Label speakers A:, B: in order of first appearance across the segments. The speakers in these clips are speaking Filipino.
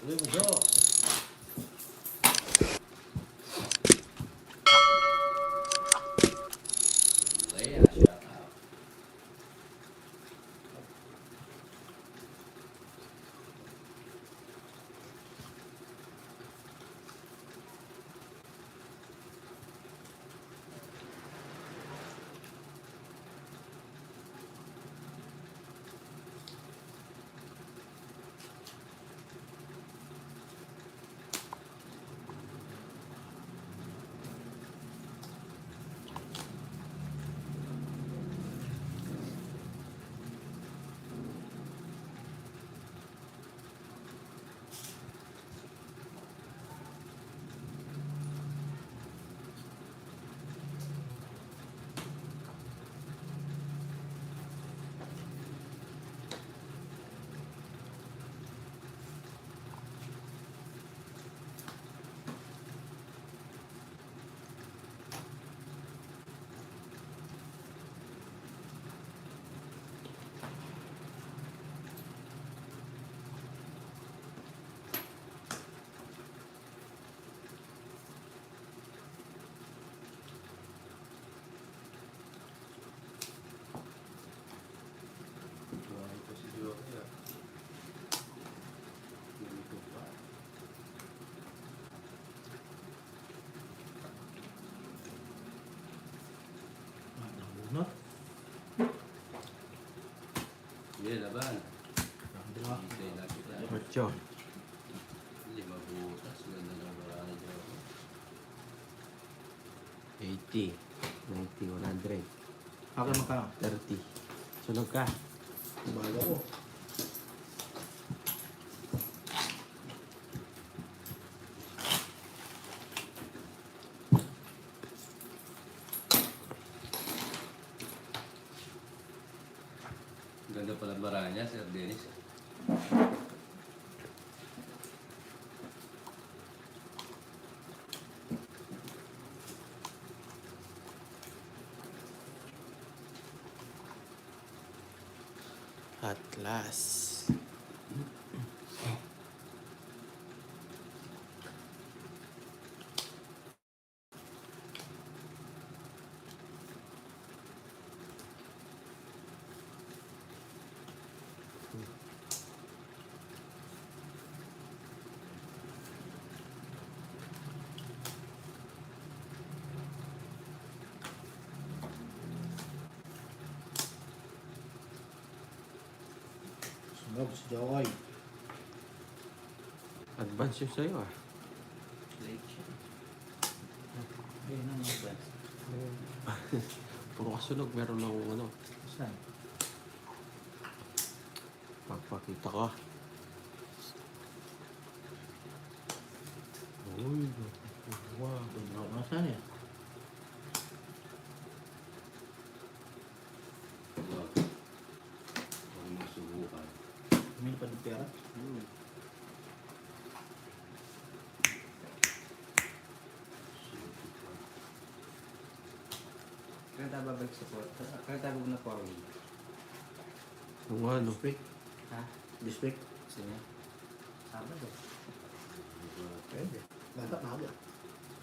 A: Uy, Muso! Leia, shout out. Buhay ko si Joey, ah. Hindi ko pa.
B: Nabunot.
A: Sige, laban.
B: Nabunot.
A: Hintay na kita.
C: Ocho.
A: Lima butas. Ganda ng barangay Joey.
C: 80. 90. 100.
B: Ako magkano?
C: 30. Sunog ka.
B: Bago ko.
A: Ganda pala ng barangay niya, Sir Dennis.
C: Atlas.
B: Sunog si Joey.
C: Advance yung sa'yo ah.
A: Late siya.
B: Ayun ang advance.
C: Puro kasunog. Meron ng ano.
B: Saan?
C: Pagpakita ko. Uy. Wow.
B: Sunog na saan eh?
A: Wag. Huwag mo subukan.
B: May pa ng pera?
D: Kaya tayo babalik sa port. Kaya tayo babalik na forward.
C: Yung ano.
B: This week?
D: Ha?
B: This week?
D: Gusto niya? Sabado.
B: Pwede. Dapat maaga.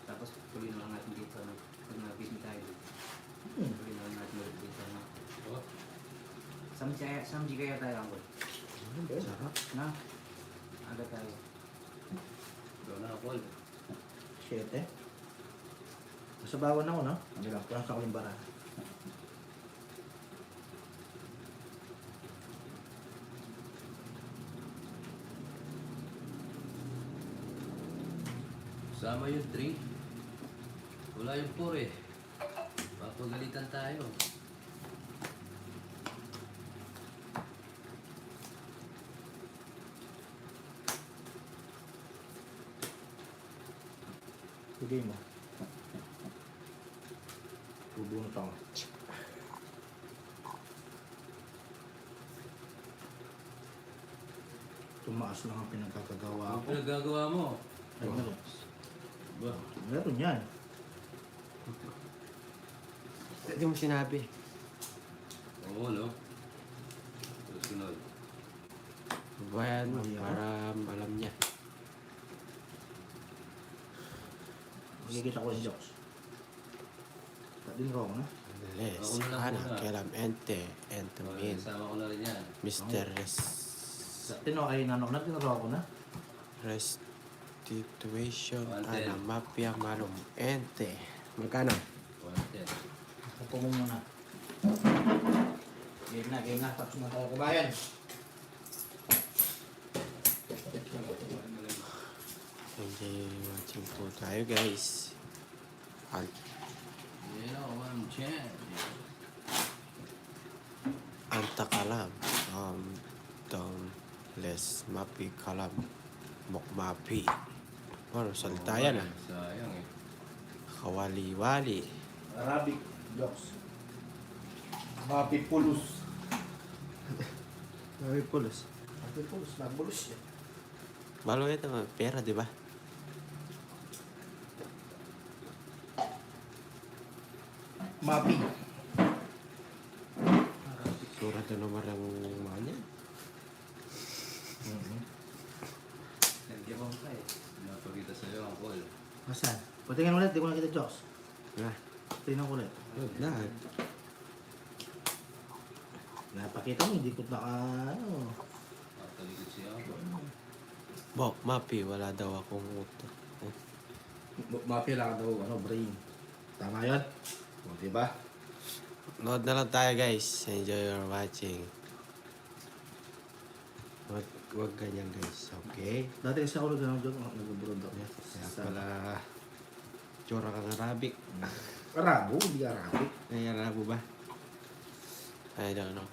D: Tapos tuloy na lang natin dito. No? Pag nag-business tayo dito. Tuloy na lang natin ulit dito. No?
A: Oh,
D: Samji kaya tayo ang goal.
B: Okay.
C: Sarap.
D: Na? Aga tayo.
A: doon na ako.
B: 7. Nasa bawan ako, no? Ano lang, parang sa Kalimbara.
A: Sama yung 3. Wala yung 4 eh. Papagalitan tayo.
B: Bigay mo. Bubunot ako. Tumaas lang ang pinagkakagawa
A: Ano
B: ko.
A: pinagagawa mo?
B: Ay, meron.
A: Ba?
B: Meron yan.
C: Hindi mo sinabi.
A: Oo, no? Susunod.
C: Bayan mo
B: Ayan.
C: para alam niya.
B: Magkikita ko yung jokes. Din wrong, ha?
C: Les,
A: Ako na lang
C: ana,
A: muna.
C: kelam, ente, entemin,
A: Sama ko na rin yan.
C: Mr.
B: Tino ay nanok na, tinuro ako na.
C: Restitution,
A: Wanted.
C: ana, mafia, malum, ente. Magkano?
A: 110.
B: Ako mo muna. Game na. Tapos na tayo kumayan.
C: Hindi watching po tayo guys.
A: You know, I'm champ.
C: Anta kalam, les mapi kalam, mokmapi. Ano, salita yan ah.
A: Sayang eh.
C: Kawali-wali.
B: Arabic jokes. Mapipulus.
C: Mapipulos.
B: Mapipulus, mabulus yan.
C: Balo ito, pera di ba?
B: Mapi.
C: Surat na naman ang mga niya.
D: Nag-ibang ka eh.
A: Napakita sa'yo ang call.
B: Asan? Patingin ulit, di ko nakita jokes.
C: Ah,
B: Tingnan ko ulit.
C: good na.
B: Napakita mo, hindi ko ano.
A: Nakalikod siya ako.
C: Bok, mapi, wala daw akong utak.
B: Mapi lang daw, brain. Tama yun? O, diba?
C: Nood na lang tayo guys. Enjoy your watching. Wag ganyan guys, okay?
B: Dati kasi ako nagano joke, nag-broad ako.
C: Kaya pala, tsura kang Arabic.
B: Arabo, hindi Arabic.
C: Ay, Arabo ba? I don't know.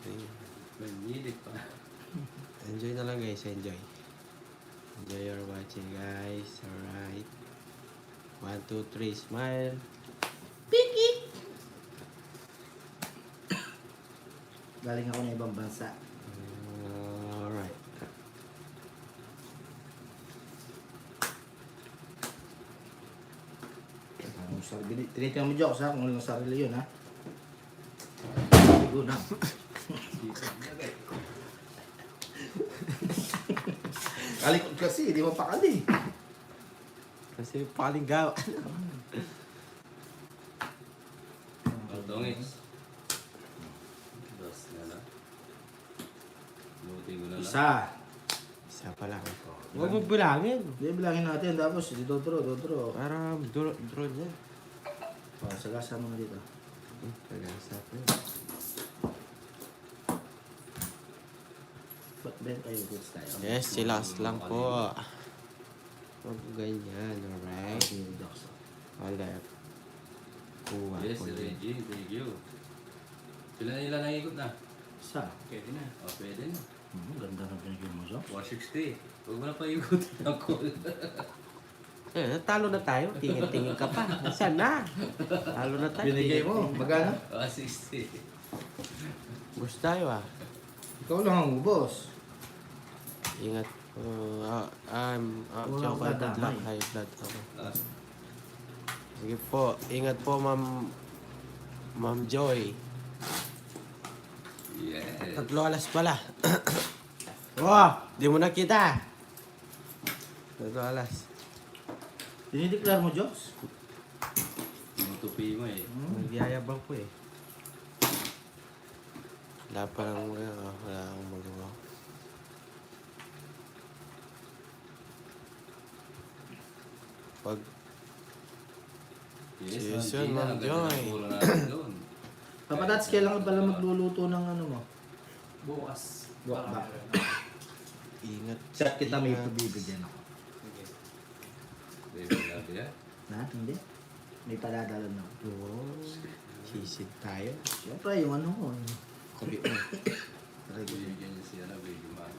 A: Manyilit pa.
C: Enjoy na lang guys, enjoy. Enjoy your watching guys, alright. 1, 2, 3, smile.
B: Galing ako ng ibang bansa.
C: Alright.
B: Anong sarili? Tinitingnan mo jokes ha, kung anong sarili yun ha. Sigo na. Kalikot kasi, di mo pakali.
C: Kasi paling gaw.
A: Pagdongits. Dos na lang. Luti ko na lang.
B: Isa.
C: Isa pa lang. Huwag mo bilangin.
B: Hindi, bilangin natin. Tapos, di dodro.
C: Para draw niya.
B: O, sagasa mo na dito.
C: Pag-asap yun.
B: Ba't Ben tayo goods tayo?
C: Yes, silas lang po. Huwag ganyan, alright?
B: Okay, jokes.
C: Wala. Kuha
A: Yes,
C: ko yun.
A: Reggie. Thank you. Sila nila nakikot na.
B: Isa.
D: Pwede na.
A: O, pwede na.
B: Ganda na binigyan mo jokes.
A: 160. Huwag mo na pa ikutin ang call.
C: Eh, natalo na tayo. Tingin-tingin ka pa. Nasaan na? Talo na tayo.
B: Binigay mo. Magana?
A: 160.
C: Gusto tayo ah.
B: Ikaw lang ang ubos.
C: Ingat.
B: Wala
C: Joke,
B: akong
C: good luck.
B: dadamay.
C: High blood ako.
A: Last.
C: Sige po. Ingat po, Ma'am Joy.
A: Yes.
C: 3 alas pala.
B: Wow!
C: Di mo nakita. 3 alas.
B: Dinideclare mo jokes?
A: Yung tupi mo eh.
C: Nagyayabang ko eh. Wala pa lang wala akong magawa. Pag
A: Yes,
C: Yes, yun, Ma'am
A: ang ganda
C: Joy.
A: ng puro natin doon.
B: Papadats, kailangan pala magluluto ng ano mo?
D: Bukas.
B: Bukas ba?
C: ingat.
B: Chat kita, may
C: ingat.
B: bibigyan ako.
D: Sige.
A: Baby love ya.
B: Na? Hindi? May padadala na ako.
C: Oo. Sisid tayo.
B: Siyempre, yung ano ko.
C: Kulit mo.
A: Bibigyan niya siya na baby man.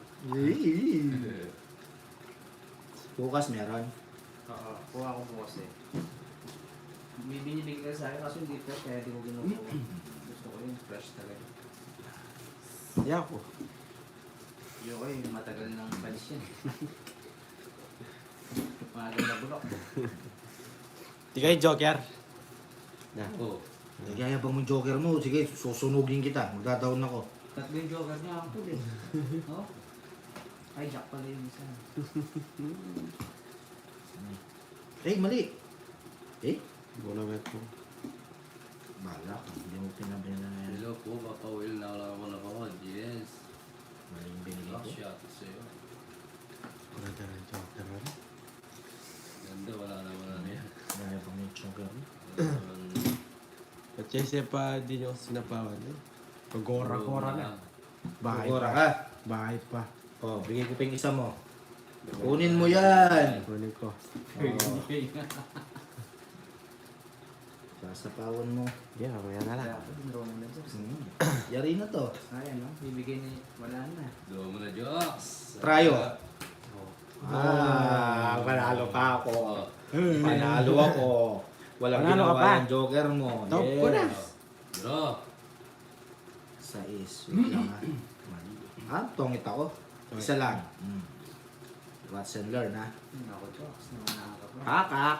B: Bukas meron.
D: Oo. Kuha ko bukas eh. May binibigay ka sa akin kasi hindi fresh kaya di ko ginukuha. Gusto ko yung fresh talaga.
C: Yako.
D: Yung ko yung matagal ng panis yan. Maagal na bulok.
C: Di kayo joker. Na.
A: Oh,
B: Nagyayabang mo yung joker mo. Sige, susunugin kita. Magdadaon ako.
D: Tatlo yung joker niya ako eh. No? Hijack pala yung isa.
B: Eh, mali. Eh?
C: Bonamit mo.
B: Bala ka. Hindi mo pinabilan na yan.
A: Hello po, Papa Will. Nakalala ko na po. Yes.
B: Maling binigay
A: Back
B: ko.
A: shot sa'yo.
C: Wala na ng joker rin.
A: Ganda, wala naman ano yan.
B: Gaya pang yung choker.
A: Wala naman-
C: Pachese pa din yung sinapawan eh. Pagora-gora na. Bahay
B: Gora
C: pa.
B: ka.
C: Bahay pa.
B: Oh, bigay ko pa yung isa mo. Kunin mo yan.
C: Kunin ko.
B: Oh. Sasapawan mo.
C: Yeah, mamaya na lang.
D: Dapat draw mo na jokes.
B: Yari na to.
D: Ayan no, bibigay ni wala na.
A: Draw mo na, Jokes.
B: Tryo.
A: Oh.
B: Panalo pa ako.
A: Oh.
B: Panalo ako. Walang
C: Panalo ka
B: ginawa
C: pa?
B: yung joker mo.
C: Top ko na.
A: Draw.
B: Sa is. Wait lang ha. Mali. Ah, tongit ako. Isa lang. Watch and learn ha.
D: Ako jokes, naman ka pa.
B: Kakak.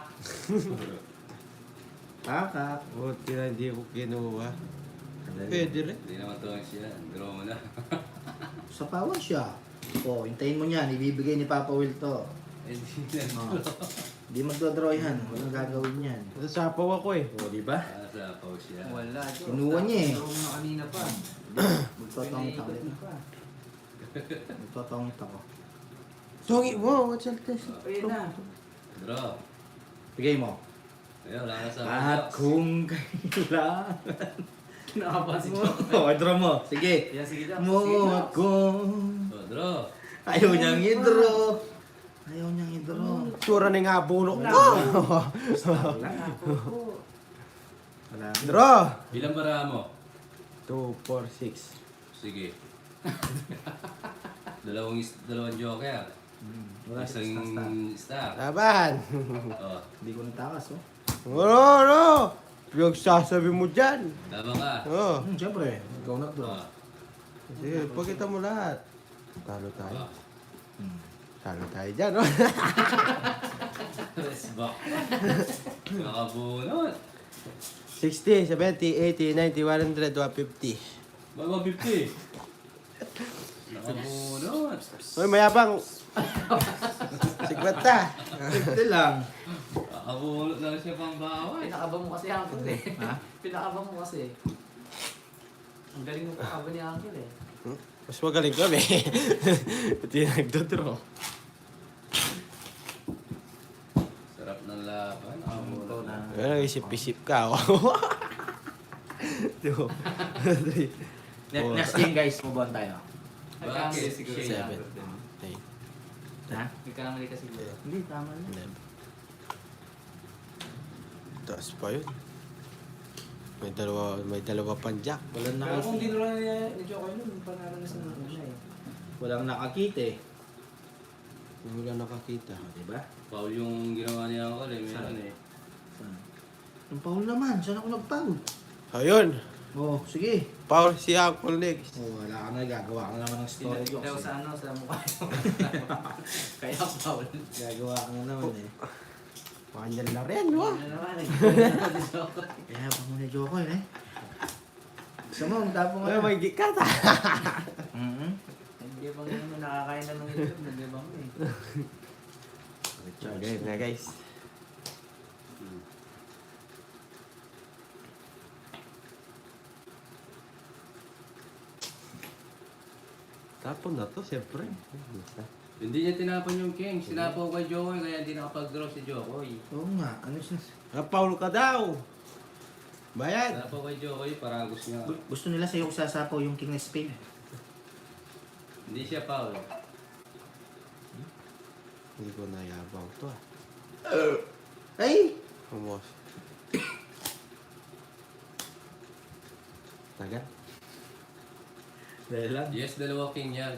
B: Kakak.
C: Buti na hindi ko kinuha.
B: Pwede.
C: Pwede rin.
A: Hindi naman to siya. Draw mo na.
B: Sapawan siya. Oh, hintayin mo niyan. Ibibigay ni Papa Will to.
A: Hindi na.
B: Oh. Hindi magdodraw yan. Walang gagawin yan.
C: Nasapaw ako eh.
B: O, di ba?
A: Sa pause siya.
D: Wala jokes.
B: Kinuha niya eh.
D: Draw mo na kanina pa.
B: Magtotongit ako.
D: Pinaikot mo pa.
B: Magtotongit ako.
C: Songi mo, what's all this?
D: Ayun na.
A: Draw.
B: Bigay mo.
A: Ayun, wala na sa
B: At
A: Jokes.
B: kung kailangan
D: Kinakabahan si
B: mo.
D: Jokes.
B: Oh, draw mo. Sige.
D: Yeah, sige jokes.
B: Mo
D: Sige, jokes.
B: ako.
A: Oh, draw.
B: Ayaw niyang i-draw. Ayaw niyang i-draw.
C: Tsura na nga bulok
B: Wala.
C: ko.
B: Wala.
C: Draw!
A: Bilang bara mo?
C: 2, 4, 6.
A: Sige. dalawang joker.
B: Wala sa
A: Isang
B: star.
A: star.
C: Laban!
A: Oh,
B: Hindi ko natakas, oh.
C: No! Yung sasabi mo dyan.
A: tama ka.
C: Oh.
B: Siyempre. Ikaw na draw.
A: Oh,
C: Sige, pakita mo lahat. Talo tayo.
A: oh.
C: Talo tayo dyan, oh.
A: Press back. Nakabunot.
C: 60, 70, 80, 90, 100, 150.
A: Baba 50. Nakabunot.
C: Uy, mayabang. 50.
B: Ito lang.
A: Nakabunot na siya pang bawal.
D: Pinakaba mo kasi Uncle eh.
B: Ha?
D: Pinakaba mo kasi. Ang galing mo pakaba ni Uncle eh.
C: Mas magaling kami. Ito yung nagdodraw.
A: Sarap ng laban. Nakabunot na.
C: Pero isip-isip ka, oh. 2, 3,
B: Next game, guys. Move on tayo.
D: Nagkamali siguro si
C: 7,
D: Uncle.
C: 8,
B: Ha?
D: Nagkamali ka siguro.
B: Hindi, tama na.
C: 11. Taas pa yun. May dalawa pang jack.
B: Walang
D: Pero kung
B: nakakita.
D: dinuro ni Joko yun, panaranasan na una eh.
B: Walang nakakita eh.
C: Wala nakakita.
B: Oh, diba?
A: Paul yung ginawa niya ako eh. Meron eh.
B: Yung Paul naman. Saan ako nag-Paul?
C: Ayun!
B: Oh, sige.
C: Paul si Uncle Lex.
B: Oh, wala ka na. Gagawa ka naman ng story
D: Kaya
B: jokes.
D: sa ano, sa mukha yun. Kaya Paul.
B: Gagawa ka na naman eh.
C: Panyan na rin, oh.
D: Ano naman, nagkamali si Joko.
B: Kaya pa mo na joke eh. Gusto mo, magtapong
C: Ay, may gikat, ah.
D: Hindi bang naman nakakain na ng itlog, nagbibang mo eh.
C: Okay na, guys. Tapon na to, siyempre.
A: Hindi niya tinapon yung king. Sinapaw kay Jokoy kaya hindi nakapag-draw si Jokoy.
B: Oo nga. Ano siya?
C: Ah, Paul ka daw. Bayad.
A: Sinapaw kay Jokoy para gusto niya.
B: Gusto nila sa'yo sasapaw yung King of Spade.
A: Hindi siya Paul.
C: Hindi ko nayabang to, ah.
B: Ay!
C: Humos. Tagal.
B: Dahil lang.
A: Yes, dalawa king yan.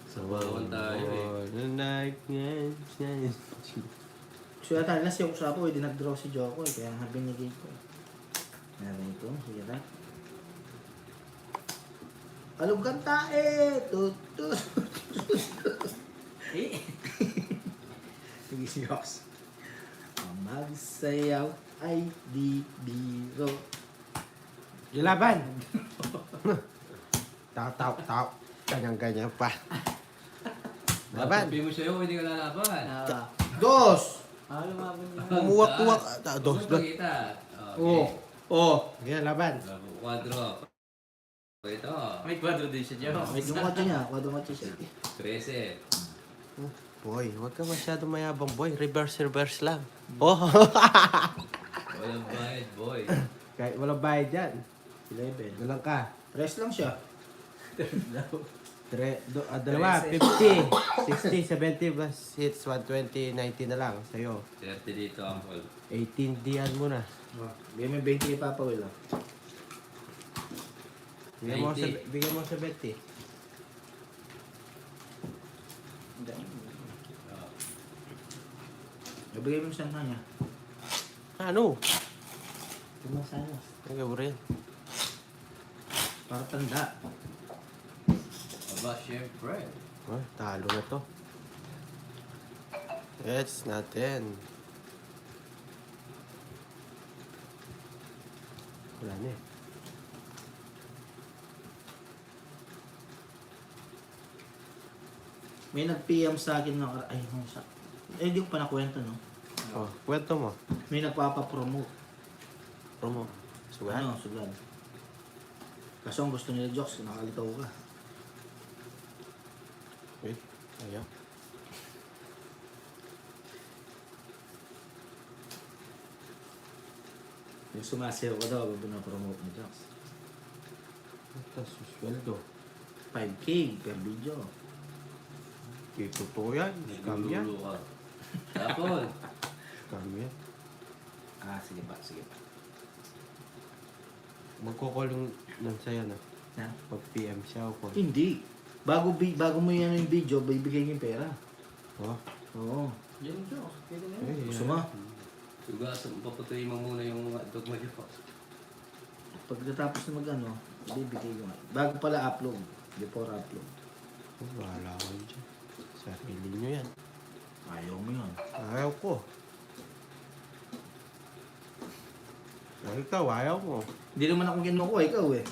A: Sabawan tayo eh.
C: Oh, the night, yes, yes.
B: So yata nila siya sasapaw eh. Di nag-draw si Joko eh. Kaya nga binigay ko. Narin ito. Sige na. Alog kanta eh! Tutut!
D: Eh?
B: Sige si Yox. Ang magsayaw ay di biro.
C: Gilaban. Tao. Ganyan-ganyan pa. Laban.
A: Sabi mo sa'yo, hindi ka lalaban.
B: Dos!
D: Lumaban niya.
C: Umuwak-uwak. Dos.
A: Dos. Kita.
B: Oh. Oh.
C: Yan, laban.
A: Quadro. Ito.
D: May kwadro din siya dyan.
B: Yung kotse niya. Kwadro kotse siya.
A: 13.
C: Boy, huwag ka masyado mayabang, boy. Reverse lang. Oh.
A: Walang bayad, boy.
C: Kahit walang bayad dyan.
B: 11.
C: Galang ka.
B: Rest lang siya.
C: Dalawa, 50, 60, 70 plus hits, 120, 90 na lang sa'yo.
A: 30 dito, Uncle.
C: 18 diyan mo na.
B: Oh. Bigyan mo 20 kay Papa Will. ah.
C: Bigyan mo sa 20.
B: Ibigay mo sa kanya.
C: Ano?
B: Huwag mo sana.
C: Ang gawin rin.
B: Para tanda.
A: Aba, syempre.
C: Oh, talo na to. It's natin. Wala na eh.
B: May nag-PM sa akin ng... Ay, ano sa... Eh, hindi ko pa nakwento, no?
C: Oh, kwento mo.
B: May nagpapapromote.
C: Promo. Sugan.
B: Ano, sugan. Kaso ang gusto nila jokes, nakalitaw ka.
C: Wait, ayaw.
B: Yung sumasayaw ka daw, bago na-promote mo jokes.
C: Ito, susweldo.
B: 5K per video.
C: Okay, totoo yan. Scam yan.
A: Nagululo ka. Tapon.
C: Scam yan.
B: Ah, sige pa, sige pa.
C: Magkukall yung sa'yo na.
B: Ha?
C: Pag PM siya o call.
B: Hindi. Bago mo yan yung video, bibigay yung pera.
C: Oh,
B: Oo.
D: Yan yung jokes. Pwede na yun.
C: eh,
B: Gusto mo?
A: Tugas, paputuin mo muna yung dogma niyo po.
B: Pagkatapos na mag-ano, bibigay ko nga. Bago pala upload. Before upload.
C: Oh, bahala ko dyan. Sarili nyo yan.
B: Ayaw mo yun.
C: Ayaw ko. Ikaw, ayaw mo.
B: Hindi naman ako kinukuha, ikaw eh.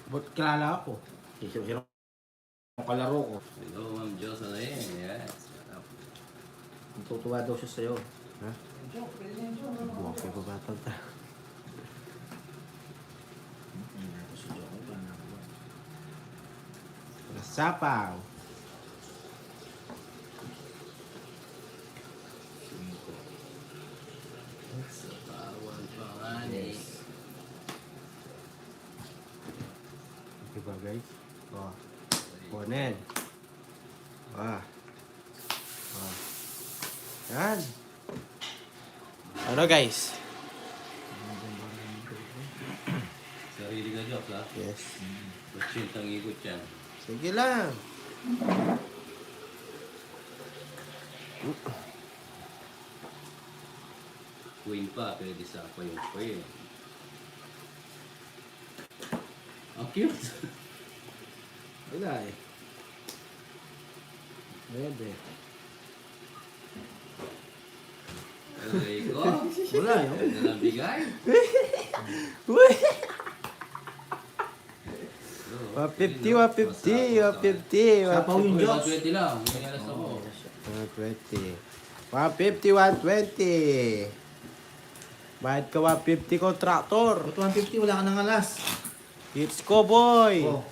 C: Ba't kilala ako?
B: Hiro ang kalaro ko.
A: Hello, Ma'am Jocelyn. Yes.
B: Tutuwa daw siya sa'yo.
C: Ha?
D: Joke, pwede na yung joke.
C: Buwak kayo babatang ta.
B: Hindi ako si Joko. Paano ako?
C: Sapaw.
B: Cinco.
A: Sa bawal panganay.
C: Diba guys? Oh. Bonen. Ah. Ah. Yan. Ano guys?
A: Sarili ka joke, ha?
C: Yes.
A: Kutsintang ikot yan.
C: Sige lang.
A: Queen pa, pwede sa ako yung queen. Ang cute.
B: Wala eh. Pwede.
A: Okay ko.
B: Wala yun.
A: Pwede na bigay.
C: Uy!
A: Oh,
C: 150, 150, 150,
B: Sapaw yung jokes.
A: 120 lang. May alas ako.
C: 120. 150, 120. Bayad ka 150 contractor.
B: Ba't 150? Wala ka nang alas.
C: It's ko boy.
B: Oh.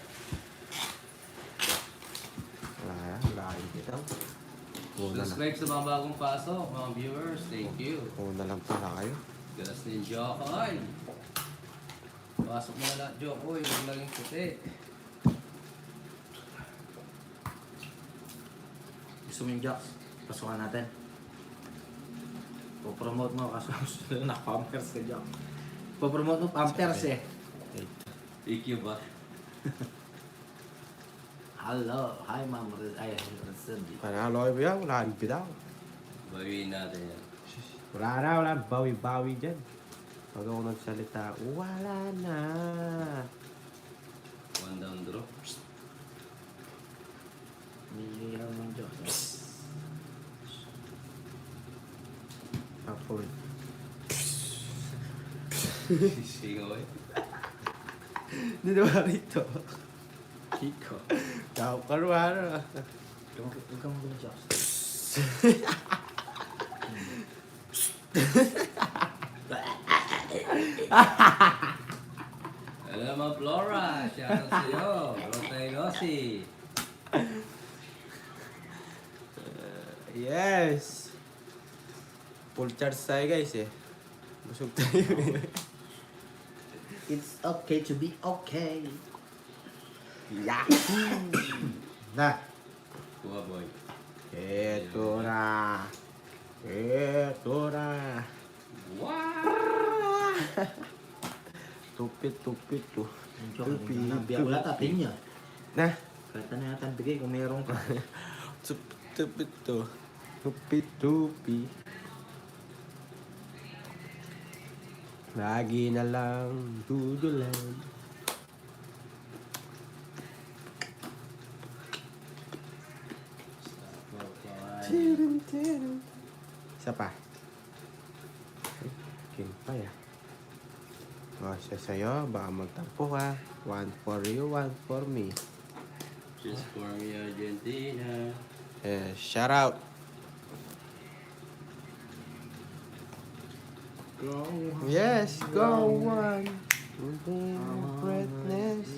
C: Wala kita. Una lang.
A: Subscribe sa mga bagong pasok, mga viewers. Thank you.
C: Una lang pala kayo.
A: Galas na yung Jokoy. Pasok mo na lahat, Jokoy. Huwag laging puti.
B: Gusto mo yung jokes? Pasukan natin. Po-promote mo kaso gusto nila na pampers ka joke. Po-promote mo pampers eh.
A: Thank you ba?
B: Hello. Hi, Ma'am. Ay, Cindy.
C: Panalo mo yan. Wala ang bidaw.
A: Bawiin natin yan.
C: Wala na. Wala. Bawi-bawi dyan. Pag ako nagsalita, wala na.
A: One down draw.
B: Hindi lang ng jokes.
C: Upward.
A: Singaw eh.
C: Hindi ba rito?
B: Kiko.
C: Tao ka naman.
B: Huwag kang magulo, Jox.
A: Hello, Ma'am Flora. Shoutout sa'yo. Rotay Rossi.
C: Yes! Full charge tayo guys eh. Busog tayo.
B: It's okay to be okay. Yahoo! Na.
A: Kuha, boy.
C: Eto na. Eto na.
A: Wow!
C: Tupit to.
B: Nabiyak wala tatin niya.
C: Na.
B: Kahit na natin bigay kung mayroong ka.
C: Tupit to. Tupi. Lagi na lang dudulan. Isa pa. King pa ya. O, siya sa'yo. Baka magtampo ka. One for you, one for me.
A: Just for me, Argentina.
C: Shout out. Yes, go one. Greatness.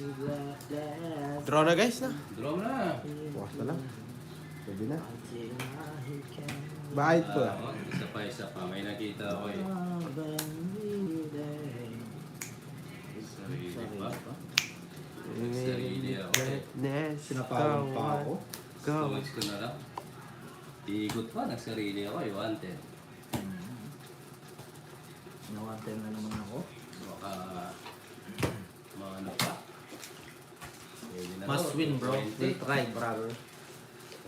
C: Draw na guys na.
A: Draw mo na.
C: Bukas na lang. Pwede na. Bakit po?
A: Isa pa. May nakita ako eh. Sarili pa. Sarili ako eh.
C: Greatness.
B: Sinapawang pa ako.
C: Go.
A: Stones ko na lang. Iikot pa. Nagsarili ako eh. Wanted.
B: Nawantay na naman ako.
A: Baka mga ano pa. Pwede na
B: Must
A: to.
B: win, bro.
A: 20.
B: We'll try, brother.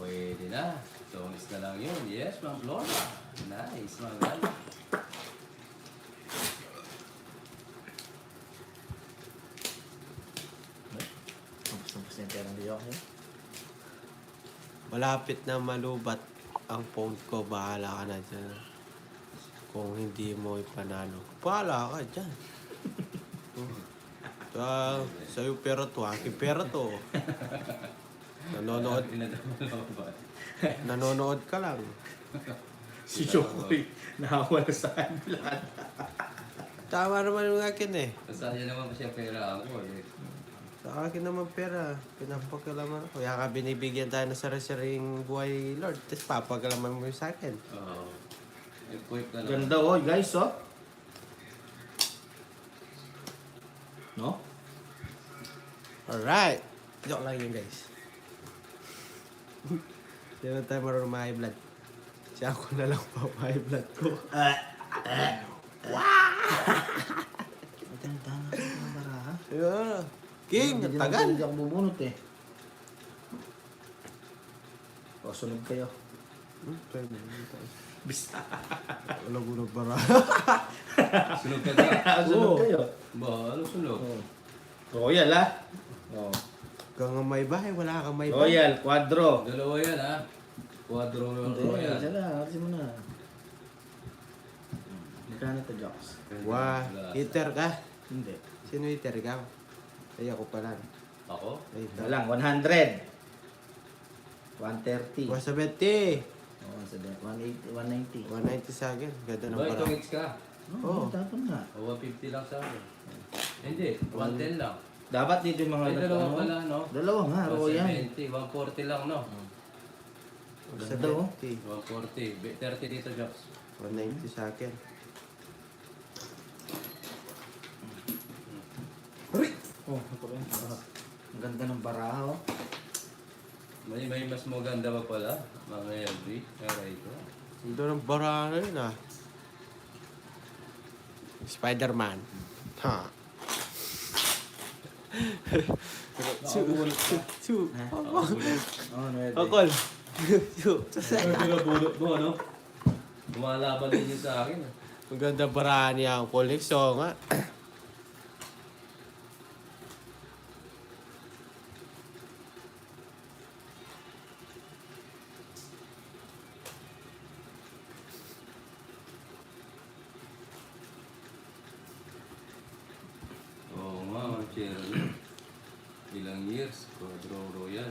A: Pwede na. Stones na lang yun. Yes, Ma'am Flora. Nice, Ma'am Gal.
B: Tapos na yung perang di ako.
C: Malapit na malubat ang phone ko. Bahala ka na dyan. Kung hindi mo ipanalo. Bahala ka dyan. Sa'yo pera to. Aking pera to. Nanonood ka lang.
B: Si Chokoy, nakawala sa kanila.
C: Tama naman yung akin eh.
A: Kasaya naman pa siya pera ako eh.
C: Sa akin naman pera. Pinapagkalaman ako. Kaya ka binibigyan tayo ng sari-saring buhay, Lord. Tapos papagkalaman mo yung sa akin.
A: Oo. Equip ka lang.
B: Ganda oh, guys oh. No?
C: Alright. Joke lang yun, guys. Hindi naman tayo marunong ma-high blood. Siya ako na lang pa high blood ko.
B: Ang tama sa mga baraha.
C: Yeah. King, ang tagal.
B: Hindi ako bubunot eh. O, sunod kayo. Bisa.
C: Wala ko na para.
A: Sunog ka na.
B: Sunod kayo.
A: Ba, ano sunog?
B: Oh. Royal ah. Oh.
C: Kung nga may bahay, wala kang may bahay.
B: Royal, quadro.
A: Dalawa yan ha. Quadro
B: Hindi,
A: royal.
B: isa lang. Kasi mo na. Magkano to, Jox?
C: Wah, eater ka.
B: Hindi.
C: Sino eater ka? Ay, ako pala.
A: Ako?
C: Ay,
B: Walang, 100. 130.
C: Wasa 20.
B: Oo, 180. 190.
C: 190 sa akin. Ganda ng
A: Ba,
C: para.
A: itong X ka.
B: Oo, tapon nga.
A: O, 150 lang sa akin. Hindi, 110 lang.
B: Dapat dito yung mga
A: Ay, dalawa pala, no?
B: Dalawa nga, Royal.
A: 170, 140 lang, no?
B: Ganda oh.
A: 140. 30 dito, Jobs.
C: 190 sa akin.
B: Oh, ito ba yun? Ang ganda ng baraha oh.
A: May mas maganda pa pala, mga LB. Kaya ito.
C: Ito ng barana yun ah. Spider-Man. Ha. Su.
B: Oh, no,
C: Akol. Su.
A: Pinabulot mo, ano? Lumalaban din yun sa akin.
C: Ang ganda barana niya ang koleksyon nga.
A: Oo nga, ang Cherry. Ilang years, Quadro Royal.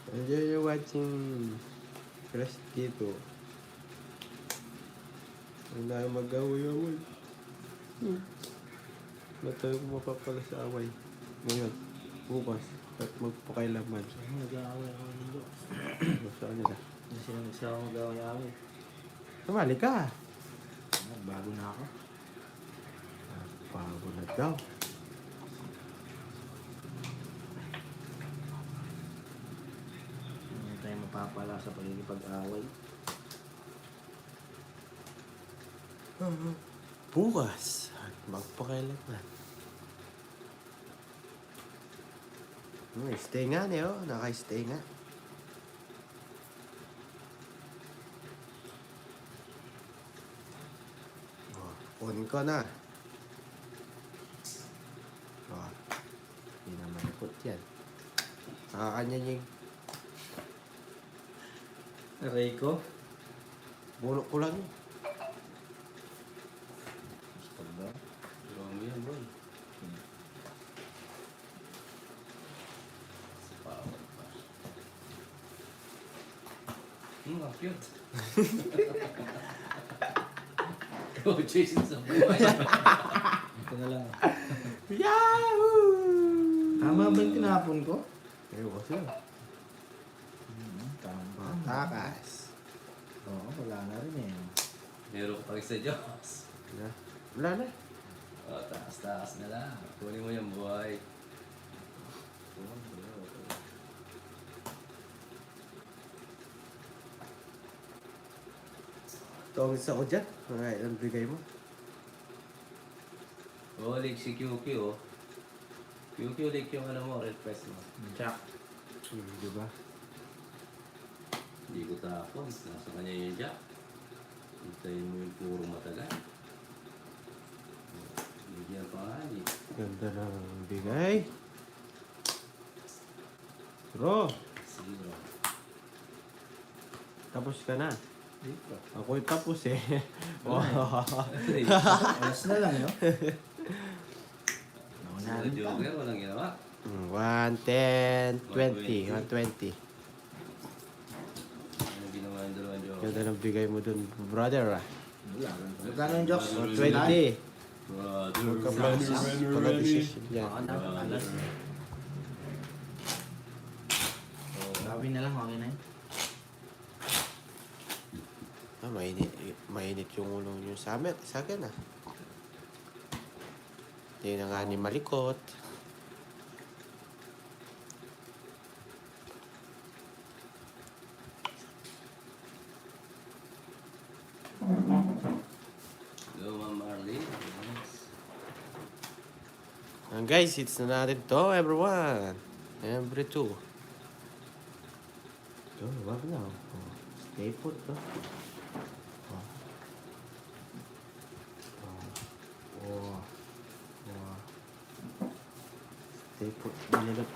C: Enjoy your watching. Rest dito. Wala tayong mag-away-away. Wala tayong mapapala sa away. Ngayon, bukas, at magpakailaman.
B: Nag-aaway ako nito.
C: Saan nila?
B: Hindi sila nagsawa mag-aaway-aaway.
C: Tumali ka!
B: Bago na ako.
C: Bago na daw.
B: Hindi tayo mapapala sa pagkikipag-away.
C: Bukas, at magpakailaman. Stay nga niyo. Naka-stay nga. On ko na. Hindi naman ikot yan. Nakakanyan yung
B: Aray ko.
C: bulok ko lang yun.
B: Gusto ba?
A: Marami yan, boy. Sa power pa. Ang cute. Go, Jason, sa buhay.
B: Ito na lang.
C: Yahoo!
B: Tama ba yung tinapon ko?
C: Ewan ko sa'yo.
B: Tama.
C: Takas.
B: Oo, wala na rin eh.
A: Meron ko pa rin sa Diyos.
C: Wala na.
A: O, taas-taas na lang. Kunin mo yung buhay.
C: Tawagin sa ko dyan. Alright, ang bigay mo.
A: O, like si QQ, oh. QQ, like yung ano mo, red press mo.
B: Jack.
C: Diba?
A: Hindi ko tapon. Nasa kanya yung jack. Hintayin mo yung puro matagal. Bigyan pa nga eh.
C: Ganda ng bigay. Bro,
A: Zero.
C: tapos ka na.
B: Dito.
C: Ako'y tapos eh.
B: Alas na lang yun.
A: Sa Joker, walang ginawa.
C: 110, 20, 120.
A: Ano ginawa yung dalawang Joker?
C: Ganda ng bigay mo dun, brother ah.
B: Wala. Magkano yung jokes?
C: 20.
A: Brother.
C: Pala decision dyan.
B: Baka na. Alas. Gawin na lang. Okay na yun.
C: Mainit yung ulo nyo sa amin. Sa akin ah. Hindi na nga ni malikot.
A: Go, Ma'am Marlene.
C: And guys, it's na natin to everyone. Every two. Ito, wag na. Oh, stay put to. Oh. Oh. Oh. Stay put. Nilagap.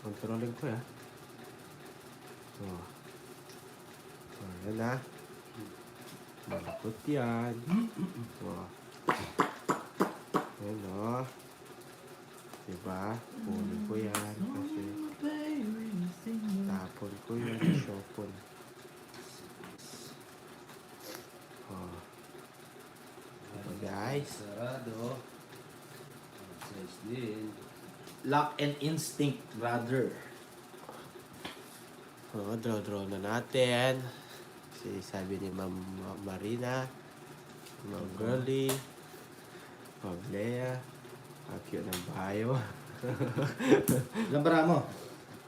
C: Controlling ko ya. Oh. Oh, yan na. Malapot yan. Oh. Yan o. Diba? Puli ko yan. Kasi tapon ko yan. Shopon. Oh. Diba guys?
A: Sarado. Size din.
B: Lock and instinct, brother.
C: Oh, draw na natin. Kasi sabi ni Ma'am Marina, Ma'am Girlie, Ma'am Lea, ang cute ng bayo.
B: Gambara mo.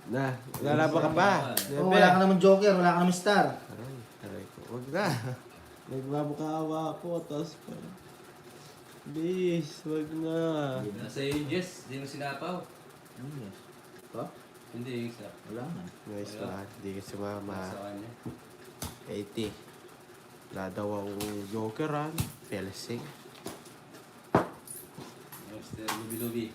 C: Na, lalaban ka pa.
B: Oh, wala ka naman joker, wala ka naman star.
C: Aray, aray ko. Huwag na. Nagbabukawa ako, tapos pa. Please, huwag na.
A: Nasa yung Jess, di mo sinapaw.
B: Ano yes? Ito?
A: Hindi, yung isa.
B: Wala na.
C: Nice one. Hindi ka sumama.
A: Sa kanya.
C: 80. Wala daw akong joker, Felsing.
A: Mr. Lubi-Lubi.